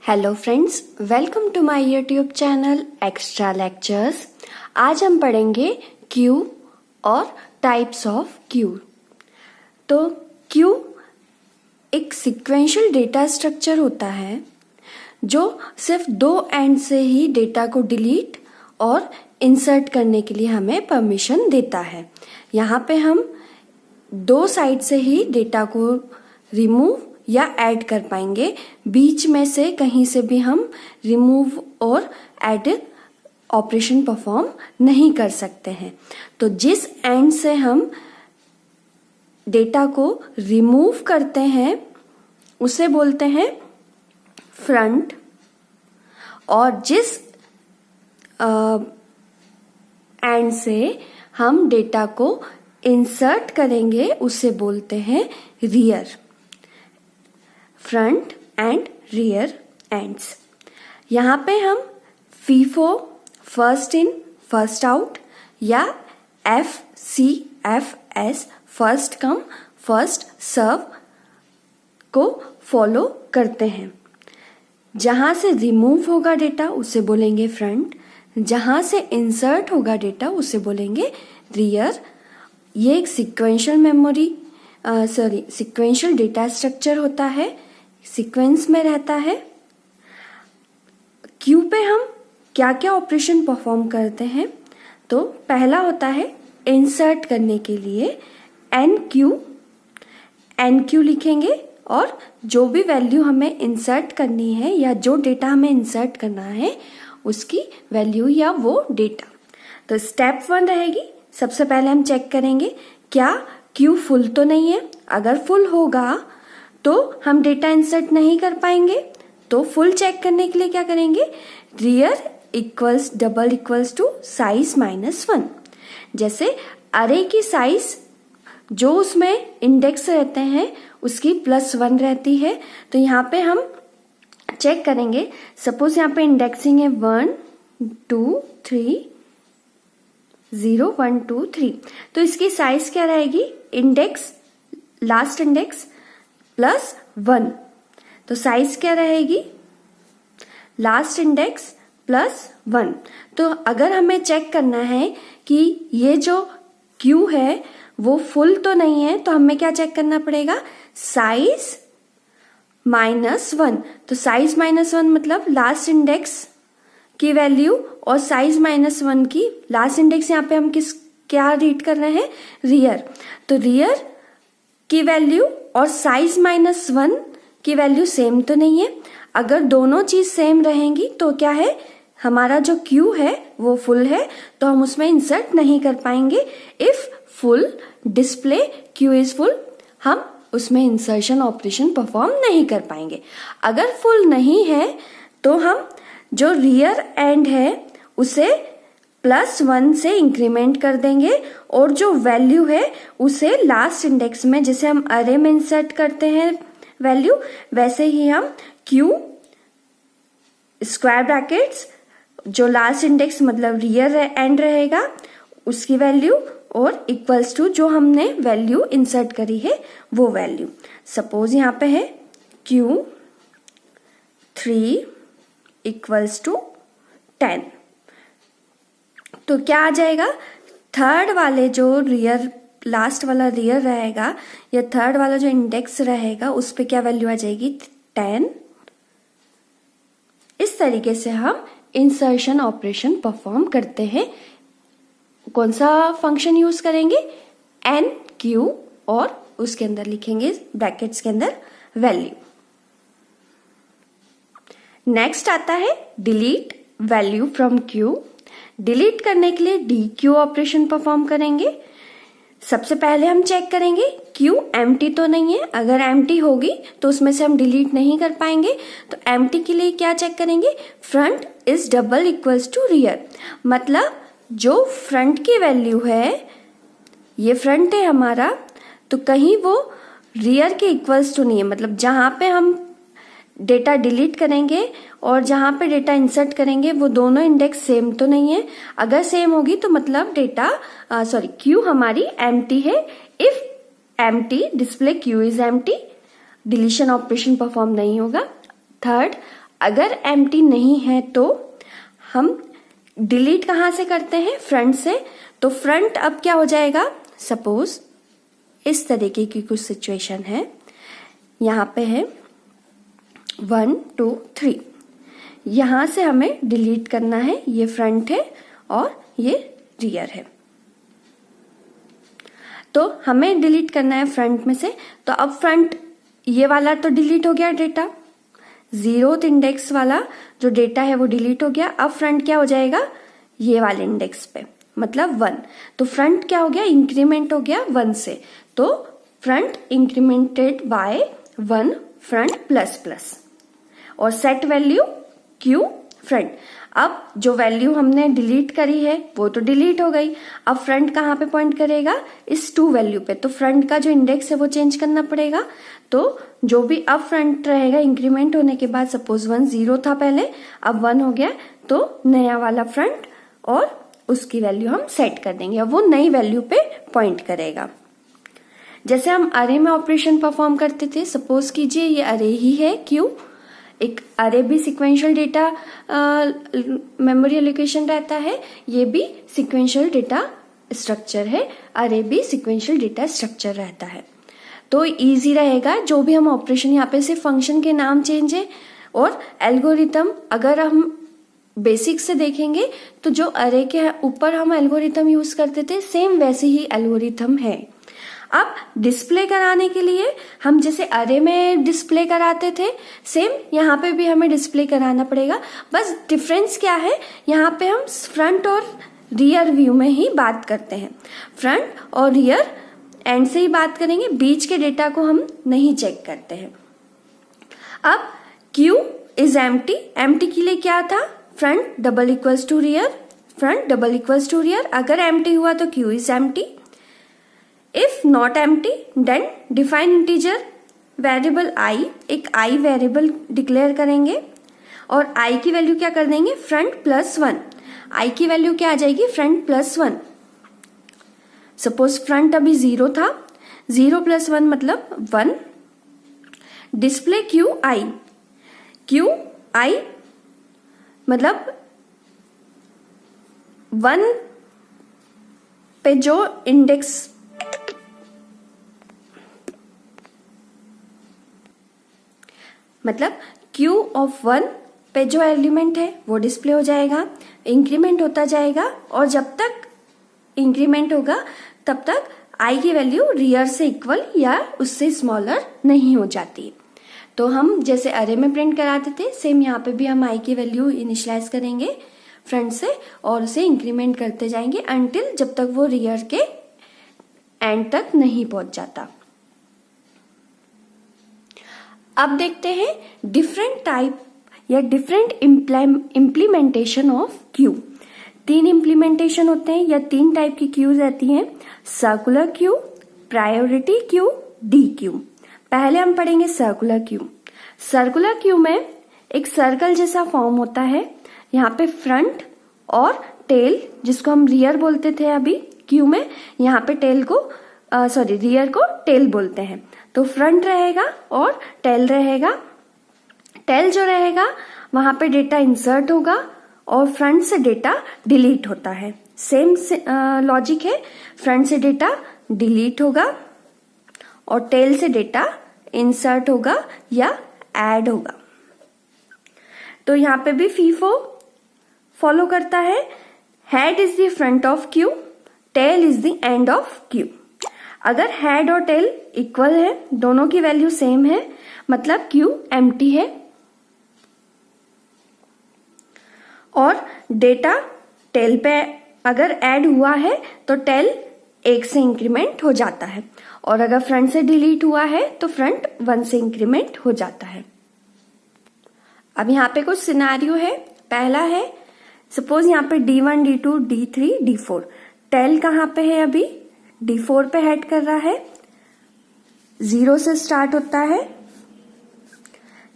Hello friends, welcome to my YouTube channel extra lectures. आज हम पढ़ेंगे क्यू और टाइप्स ऑफ क्यू। तो क्यू एक सीक्वेंशियल डेटा स्ट्रक्चर होता है जो सिर्फ दो एंड से ही डेटा को डिलीट और इंसर्ट करने के लिए हमें परमिशन देता है। यहाँ पे हम दो साइड से ही डेटा को रिमूव या ऐड कर पाएंगे, बीच में से कहीं से भी हम रिमूव और ऐड ऑपरेशन परफॉर्म नहीं कर सकते हैं। तो जिस एंड से हम डेटा को रिमूव करते हैं उसे बोलते हैं फ्रंट, और जिस एंड से हम डेटा को इंसर्ट करेंगे उसे बोलते हैं rear. Front end rear ends. यहाँ पे हम FIFO, first in first out, या FCFS, first come first serve को फॉलो करते हैं। जहाँ से रिमूव होगा डेटा उसे बोलेंगे फ्रंट, जहाँ से इंसर्ट होगा डेटा उसे बोलेंगे रियर। ये एक सीक्वेंशियल डेटा स्ट्रक्चर होता है, सीक्वेंस में रहता है। क्यू पे हम क्या क्या ऑपरेशन परफॉर्म करते हैं, तो पहला होता है इंसर्ट करने के लिए एन क्यू लिखेंगे, और जो भी वैल्यू हमें इंसर्ट करनी है या जो डेटा हमें इंसर्ट करना है उसकी वैल्यू या वो डेटा। तो स्टेप 1 रहेगी, सबसे पहले हम चेक करेंगे क्या क्यू फुल तो नहीं है। अगर फुल होगा तो हम डेटा इंसर्ट नहीं कर पाएंगे। तो फुल चेक करने के लिए क्या करेंगे, rear equals double equals to size -1। जैसे अरे की साइज जो उसमें इंडेक्स रहते हैं उसकी +1 रहती है। तो यहाँ पे हम चेक करेंगे, सपोज यहाँ पे इंडेक्सिंग है 1 2 3 0 1 2 3, तो इसकी साइज क्या रहेगी, इंडेक्स लास्ट इंडेक्स +1। तो साइज क्या रहेगी, लास्ट इंडेक्स +1। तो अगर हमें चेक करना है कि ये जो क्यू है वो फुल तो नहीं है, तो हमें क्या चेक करना पड़ेगा, साइज -1। तो साइज -1 मतलब लास्ट इंडेक्स की वैल्यू और साइज -1 की लास्ट इंडेक्स, यहाँ पे हम क्या रीड कर रहे हैं, रियर। तो रियर की वैल्यू और साइज -1 की वैल्यू सेम तो नहीं है। अगर दोनों चीज सेम रहेंगी तो क्या है, हमारा जो क्यू है वो फुल है, तो हम उसमें इंसर्ट नहीं कर पाएंगे। If full display Q is full, हम उसमें इंसर्शन ऑपरेशन परफॉर्म नहीं कर पाएंगे। अगर फुल नहीं है तो हम जो रियर एंड है उसे +1 से इंक्रीमेंट कर देंगे, और जो वैल्यू है उसे लास्ट इंडेक्स में, जैसे हम अरे में इंसर्ट करते हैं वैल्यू, वैसे ही हम क्यू स्क्वायर ब्रैकेट्स जो लास्ट इंडेक्स मतलब रियर एंड रहेगा उसकी वैल्यू, और इक्वल्स टू जो हमने वैल्यू इंसर्ट करी है वो वैल्यू। सपोज यहाँ पे है Q3 इक्वल्स टू 10, तो क्या आ जाएगा, थर्ड वाले जो रियर, लास्ट वाला रियर रहेगा या थर्ड वाला जो इंडेक्स रहेगा उस पे क्या वैल्यू आ जाएगी, 10। इस तरीके से हम इंसर्शन ऑपरेशन परफॉर्म करते हैं। कौन सा फंक्शन यूज करेंगे, एन क्यू, और उसके अंदर लिखेंगे ब्रैकेट्स के अंदर वैल्यू। नेक्स्ट आता है delete value from Q. Delete करने के लिए DQ ऑपरेशन परफॉर्म करेंगे। सबसे पहले हम चेक करेंगे क्यू एम्प्टी तो नहीं है। अगर एम्प्टी होगी तो उसमें से हम डिलीट नहीं कर पाएंगे। तो एम्प्टी के लिए क्या चेक करेंगे, front is double equals to rear, मतलब जो फ्रंट की वैल्यू है, ये फ्रंट है हमारा, तो कहीं वो रियर के इक्वल्स टू नहीं है, मतलब जहां पे हम डेटा डिलीट करेंगे और जहां पे डेटा इंसर्ट करेंगे वो दोनों इंडेक्स सेम तो नहीं है। अगर सेम होगी तो मतलब क्यू हमारी एम्प्टी है। If empty display Q is empty, deletion operation perform नहीं होगा। थर्ड, अगर एम्प्टी नहीं है तो हम डिलीट कहाँ से करते हैं, फ्रंट से। तो फ्रंट अब क्या हो जाएगा, सपोज इस तरीके की कुछ सिचुएशन है, यहाँ पे है 1 2 3, यहां से हमें डिलीट करना है, ये फ्रंट है और ये रियर है, तो हमें डिलीट करना है फ्रंट में से। तो अब फ्रंट ये वाला तो डिलीट हो गया डेटा, 0th इंडेक्स वाला जो डेटा है वो डिलीट हो गया। अब फ्रंट क्या हो जाएगा, ये वाले इंडेक्स पे, मतलब 1। तो फ्रंट क्या हो गया, इंक्रीमेंट हो गया 1 से, तो front incremented by 1 front plus plus, और सेट वैल्यू क्यू फ्रंट। अब जो वैल्यू हमने डिलीट करी है वो तो डिलीट हो गई, अब फ्रंट कहाँ पे पॉइंट करेगा, इस 2 वैल्यू पे। तो फ्रंट का जो इंडेक्स है वो चेंज करना पड़ेगा। तो जो भी अब फ्रंट रहेगा इंक्रीमेंट होने के बाद, सपोज 1 0 था पहले, अब 1 हो गया, तो नया वाला फ्रंट और उसकी वैल्यू हम सेट कर देंगे, अब वो नई वैल्यू पे पॉइंट करेगा। जैसे हम अरे में ऑपरेशन परफॉर्म करते थे, सपोज कीजिए ये अरे ही है क्यू, एक अरे भी सिक्वेंशियल डेटा मेमोरी एलोकेशन रहता है, ये भी सिक्वेंशियल डेटा स्ट्रक्चर है, अरे भी सिक्वेंशियल डेटा स्ट्रक्चर रहता है। तो इजी रहेगा, जो भी हम ऑपरेशन, यहाँ पे सिर्फ फंक्शन के नाम चेंज है, और एल्गोरिथम अगर हम बेसिक से देखेंगे तो जो अरे के ऊपर हम एल्गोरिथम यूज करते थे सेम वैसे ही एल्गोरिथम है। अब डिस्प्ले कराने के लिए हम जैसे अरे में डिस्प्ले कराते थे, सेम यहाँ पे भी हमें डिस्प्ले कराना पड़ेगा। बस डिफरेंस क्या है, यहाँ पे हम फ्रंट और रियर व्यू में ही बात करते हैं, फ्रंट और रियर एंड से ही बात करेंगे, बीच के डेटा को हम नहीं चेक करते हैं। अब Q इज एम्प्टी, एम्प्टी के लिए क्या था, front double equals to rear, front double equals to rear. अगर एम्प्टी हुआ तो Q is empty. If not empty then define integer variable i, एक i वेरिएबल डिक्लेयर करेंगे और i की वैल्यू क्या कर देंगे, फ्रंट प्लस 1। i की वैल्यू क्या आ जाएगी, फ्रंट प्लस 1। सपोज फ्रंट अभी 0 था, 0 प्लस 1 मतलब 1। डिस्प्ले क्यू आई मतलब 1 पे जो इंडेक्स, मतलब Q ऑफ 1 पे जो एलिमेंट है वो डिस्प्ले हो जाएगा, इंक्रीमेंट होता जाएगा, और जब तक इंक्रीमेंट होगा तब तक i की वैल्यू रियर से इक्वल या उससे स्मॉलर नहीं हो जाती। तो हम जैसे अरे में प्रिंट कराते थे, सेम यहाँ पे भी हम i की वैल्यू इनिशियलाइज करेंगे फ्रंट से और उसे इंक्रीमेंट करते जाएंगे अंटिल जब तक वो रियर के एंड तक नहीं पहुंच जाता। अब देखते हैं डिफरेंट टाइप या different implementation of Q. 3 implementation होते हैं या 3 टाइप की क्यू रहती हैं, circular queue, priority queue, D Q. पहले हम पढ़ेंगे सर्कुलर क्यू। सर्कुलर क्यू में एक सर्कल जैसा फॉर्म होता है, यहाँ पे फ्रंट और टेल, जिसको हम रियर बोलते थे अभी क्यू में, यहाँ पे टेल को रियर को टेल बोलते हैं। तो फ्रंट रहेगा और टेल रहेगा। टेल जो रहेगा वहां पे डेटा इंसर्ट होगा और फ्रंट से डेटा डिलीट होता है। सेम लॉजिक है, फ्रंट से डेटा डिलीट होगा और टेल से डेटा इंसर्ट होगा या ऐड होगा। तो यहाँ पे भी फीफो फॉलो करता है, head is the front of queue, tail is the end of queue. अगर हेड और टेल इक्वल है, दोनों की वैल्यू सेम है, मतलब क्यू एम्प्टी है और डेटा टेल पे अगर ऐड हुआ है तो टेल 1 से इंक्रीमेंट हो जाता है, और अगर फ्रंट से डिलीट हुआ है तो फ्रंट 1 से इंक्रीमेंट हो जाता है। अब यहाँ पे कुछ सिनेरियो है। पहला है, सपोज यहाँ पे D1, D2, D3, D4, tell कहाँ पे है, अभी D4 पे हेड कर रहा है, 0 से स्टार्ट होता है,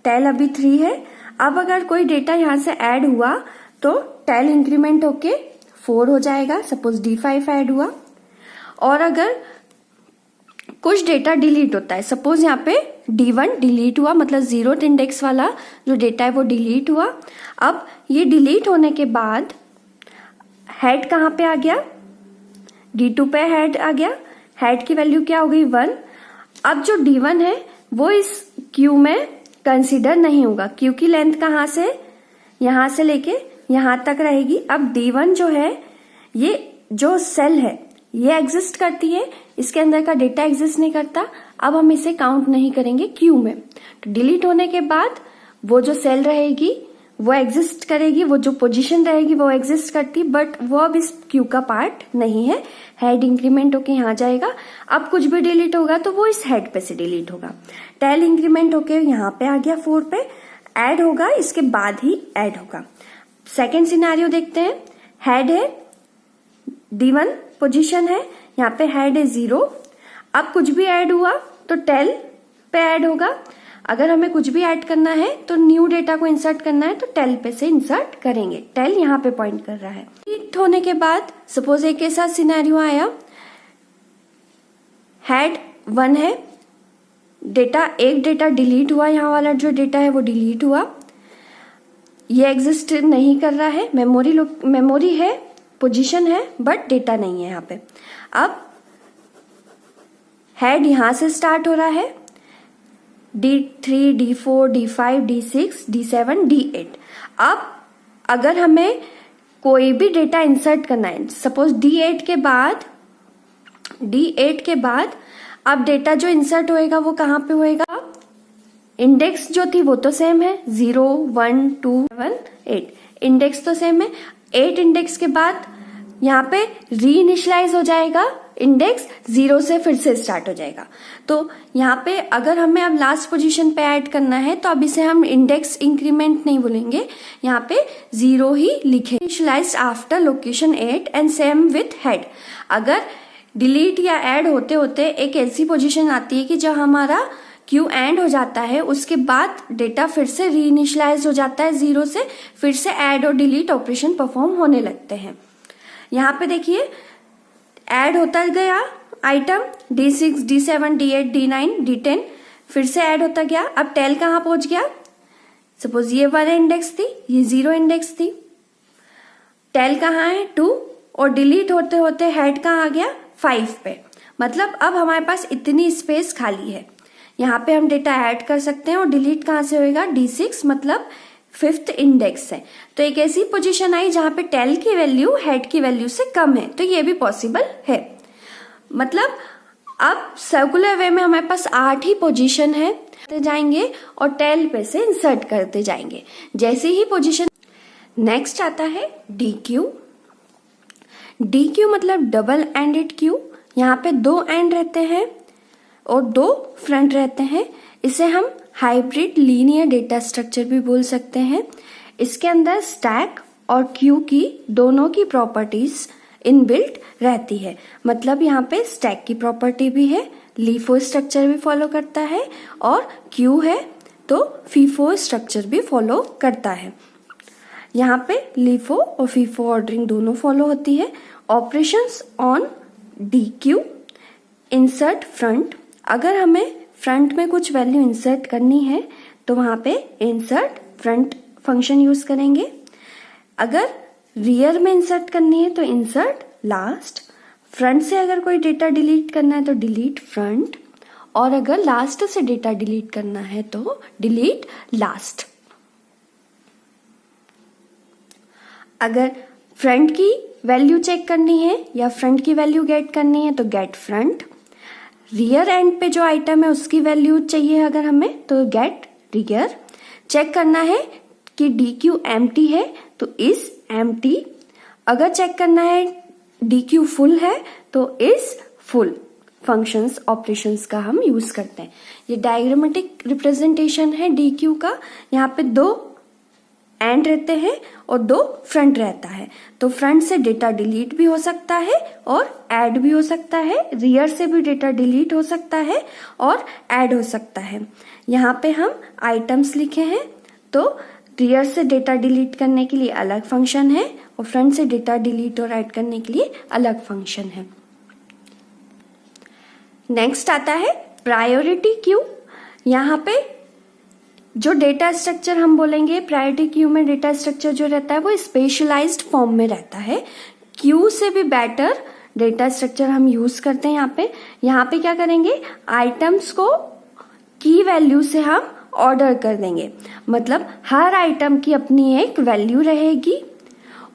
टेल अभी 3 है। अब अगर कोई डेटा यहाँ से ऐड हुआ तो टेल इंक्रीमेंट होके 4 हो जाएगा, सपोज D5 ऐड हुआ। और अगर कुछ डेटा डिलीट होता है। सपोज यहाँ पे D1 डिलीट हुआ, मतलब 0th इंडेक्स वाला जो डेटा है वो डिलीट हुआ। अब ये डिलीट होने के बाद हेड कहाँ पे आ गया, D2 पे हेड आ गया। हेड की वैल्यू क्या हो गई 1। अब जो D1 है वो इस क्यू में कंसीडर नहीं होगा। क्यू की लेंथ कहाँ से, यहां से लेके यहां तक रहेगी। अब D1 जो है, ये जो सेल है ये एग्जिस्ट करती है, इसके अंदर का डेटा एग्जिस्ट नहीं करता। अब हम इसे काउंट नहीं करेंगे क्यू में। तो डिलीट होने के बाद वो जो सेल रहेगी वो एग्जिस्ट करेगी, वो जो पोजीशन रहेगी वो एग्जिस्ट करती, बट वो अब इस क्यू का पार्ट नहीं है। हेड इंक्रीमेंट होके यहाँ जाएगा। अब कुछ भी डिलीट होगा तो वो इस हेड पे से डिलीट होगा। टेल इंक्रीमेंट होके यहाँ पे आ गया 4 पे, ऐड होगा, इसके बाद ही ऐड होगा। सेकेंड सिनेरियो देखते हैं। हेड है, D1 पोजीशन है, यहाँ पे हेड है 0। अब कुछ भी ऐड हुआ तो टेल पे ऐड होगा। अगर हमें कुछ भी ऐड करना है तो न्यू डेटा को इंसर्ट करना है तो टेल पे से इंसर्ट करेंगे। टेल यहाँ पे पॉइंट कर रहा है। डिलीट होने के बाद सपोज एक ऐसा सिनेरियो आया, हेड 1 है, एक डेटा डिलीट हुआ, यहाँ वाला जो डेटा है वो डिलीट हुआ, ये एग्जिस्ट नहीं कर रहा है। मेमोरी है, पोजीशन है, बट डेटा नहीं है यहाँ पे। अब हेड यहां से स्टार्ट हो रहा है, D3, D4, D5, D6, D7, D8। अब अगर हमें कोई भी डेटा इंसर्ट करना है, सपोज D8 के बाद अब डेटा जो इंसर्ट होएगा वो कहाँ पे होएगा, इंडेक्स जो थी वो तो सेम है, 0, 1, 2, 7, 8 इंडेक्स तो सेम है। 8 इंडेक्स के बाद यहाँ पे री इनिशियलाइज हो जाएगा, इंडेक्स 0 से फिर से स्टार्ट हो जाएगा। तो यहाँ पे अगर हमें अब लास्ट पोजीशन पे ऐड करना है तो अब इसे हम इंडेक्स इंक्रीमेंट नहीं बोलेंगे, यहाँ पे 0 ही लिखे। Initialize after location 8 and same with head. अगर डिलीट या ऐड होते होते एक ऐसी पोजीशन आती है कि जब हमारा क्यू एंड हो जाता है, उसके बाद डेटा फिर से री इनिशियलाइज हो जाता है 0 से, फिर से ऐड और डिलीट ऑपरेशन परफॉर्म होने लगते हैं। यहाँ पे देखिए ऐड होता गया item D6, D7, D8, D9, D10, फिर से ऐड होता गया। अब टेल कहाँ पहुंच गया, सपोज ये 1 इंडेक्स थी, ये 0 इंडेक्स थी, टेल कहाँ है 2, और डिलीट होते होते हेड कहाँ आ गया 5 पे। मतलब अब हमारे पास इतनी स्पेस खाली है, यहाँ पे हम डेटा ऐड कर सकते हैं। और डिलीट कहाँ से होएगा, D6 मतलब 5th इंडेक्स है। तो एक ऐसी पोजीशन आई जहां पे टेल की वैल्यू हेड की वैल्यू से कम है, तो ये भी पॉसिबल है। मतलब अब सर्कुलर वे में हमारे पास 8 ही पोजीशन है, जाएंगे और टेल पे से इंसर्ट करते जाएंगे जैसे ही पोजीशन। नेक्स्ट आता है DQ। DQ मतलब डबल एंडेड क्यू। यहाँ पे 2 एंड रहते हैं और 2 फ्रंट रहते हैं। इसे हम हाइब्रिड लीनियर डेटा स्ट्रक्चर भी बोल सकते हैं। इसके अंदर स्टैक और क्यू की दोनों की प्रॉपर्टीज इनबिल्ट रहती है। मतलब यहाँ पे स्टैक की प्रॉपर्टी भी है, लीफो स्ट्रक्चर भी फॉलो करता है, और क्यू है तो फीफो स्ट्रक्चर भी फॉलो करता है। यहाँ पे लीफो और फीफो ऑर्डरिंग दोनों फॉलो होती है। Operations on DQ, insert front. अगर हमें फ्रंट में कुछ वैल्यू इंसर्ट करनी है तो वहां पे इंसर्ट फ्रंट फंक्शन यूज करेंगे। अगर रियर में इंसर्ट करनी है तो इंसर्ट लास्ट। फ्रंट से अगर कोई डेटा डिलीट करना है तो डिलीट फ्रंट, और अगर लास्ट से डेटा डिलीट करना है तो डिलीट लास्ट। अगर फ्रंट की वैल्यू चेक करनी है या फ्रंट की वैल्यू गेट करनी है तो गेट फ्रंट। रियर एंड पे जो आइटम है उसकी वैल्यू चाहिए अगर हमें तो गेट रियर। चेक करना है कि DQ एम्प्टी है तो इज एम्प्टी। अगर चेक करना है DQ फुल है तो इज फुल। फंक्शंस ऑपरेशंस का हम यूज करते हैं। ये डायग्रामेटिक रिप्रेजेंटेशन है DQ का। यहाँ पे 2 एंड रहते हैं और 2 फ्रंट रहता है, तो फ्रंट से डेटा डिलीट भी हो सकता है और ऐड भी हो सकता है। रियर से भी डेटा डिलीट हो सकता है और ऐड हो सकता है। यहाँ पे हम आइटम्स लिखे हैं, तो रियर से डेटा डिलीट करने के लिए अलग फंक्शन है और फ्रंट से डेटा डिलीट और ऐड करने के लिए अलग फंक्शन है। नेक्स्ट आता है प्रायोरिटी क्यू। यहाँ पे जो डेटा स्ट्रक्चर हम बोलेंगे, प्रायोरिटी क्यू में डेटा स्ट्रक्चर जो रहता है वो स्पेशलाइज्ड फॉर्म में रहता है। क्यू से भी बेटर डेटा स्ट्रक्चर हम यूज करते हैं यहाँ पे क्या करेंगे, आइटम्स को की वैल्यू से हम ऑर्डर कर देंगे। मतलब हर आइटम की अपनी एक वैल्यू रहेगी,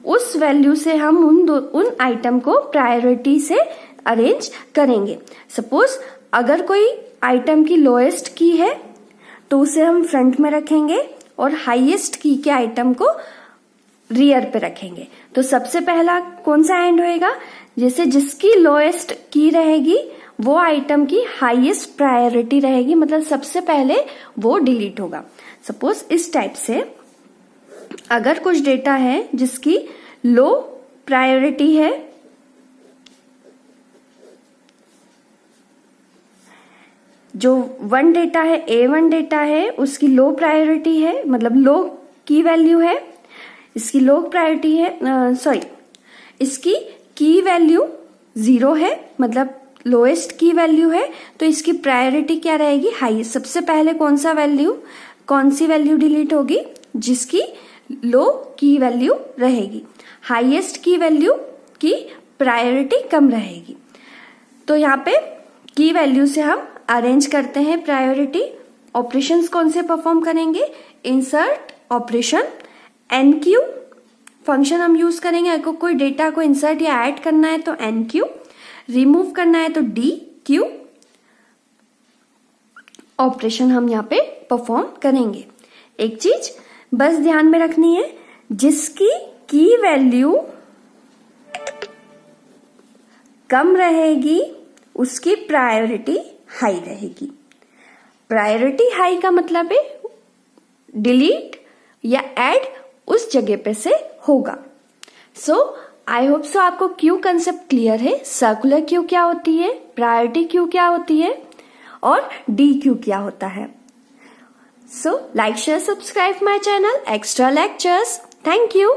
उस वैल्यू से हम उन आइटम को प्रायोरिटी से अरेंज करेंगे। सपोज अगर कोई आइटम की लोएस्ट की है तो उसे हम फ्रंट में रखेंगे और हाईएस्ट की के आइटम को रियर पे रखेंगे। तो सबसे पहला कौन सा एंड होएगा, जैसे जिसकी लोएस्ट की रहेगी वो आइटम की हाईएस्ट प्रायोरिटी रहेगी, मतलब सबसे पहले वो डिलीट होगा। सपोज इस टाइप से अगर कुछ डेटा है जिसकी लो प्रायोरिटी है, जो वन डेटा है, A1 डेटा है, उसकी लो प्रायोरिटी है, मतलब लो की वैल्यू है, इसकी लो प्रायोरिटी है, इसकी की वैल्यू 0 है, मतलब लोएस्ट की वैल्यू है, तो इसकी प्रायोरिटी क्या रहेगी, हाईएस्ट। सबसे पहले कौन सी वैल्यू डिलीट होगी, जिसकी लो की वैल्यू रहेगी। हाईएस्ट की वैल्यू की प्रायोरिटी कम रहेगी। तो यहाँ पे की वैल्यू से हम अरेंज करते हैं प्रायोरिटी। ऑपरेशंस कौन से परफॉर्म करेंगे, इंसर्ट ऑपरेशन, एनक्यू फंक्शन हम यूज करेंगे। अगर कोई डेटा को इंसर्ट या ऐड करना है तो एनक्यू, रिमूव करना है तो डी क्यू ऑपरेशन हम यहाँ पे परफॉर्म करेंगे। एक चीज बस ध्यान में रखनी है, जिसकी की वैल्यू कम रहेगी उसकी प्रायोरिटी हाई रहेगी। प्रायोरिटी हाई का मतलब है डिलीट या ऐड उस जगह पे से होगा। सो आई होप सो आपको क्यू कंसेप्ट क्लियर है। सर्कुलर क्यू क्या होती है, प्रायोरिटी क्यू क्या होती है और डी क्यू क्या होता है। So like share subscribe my channel extra lectures. Thank you.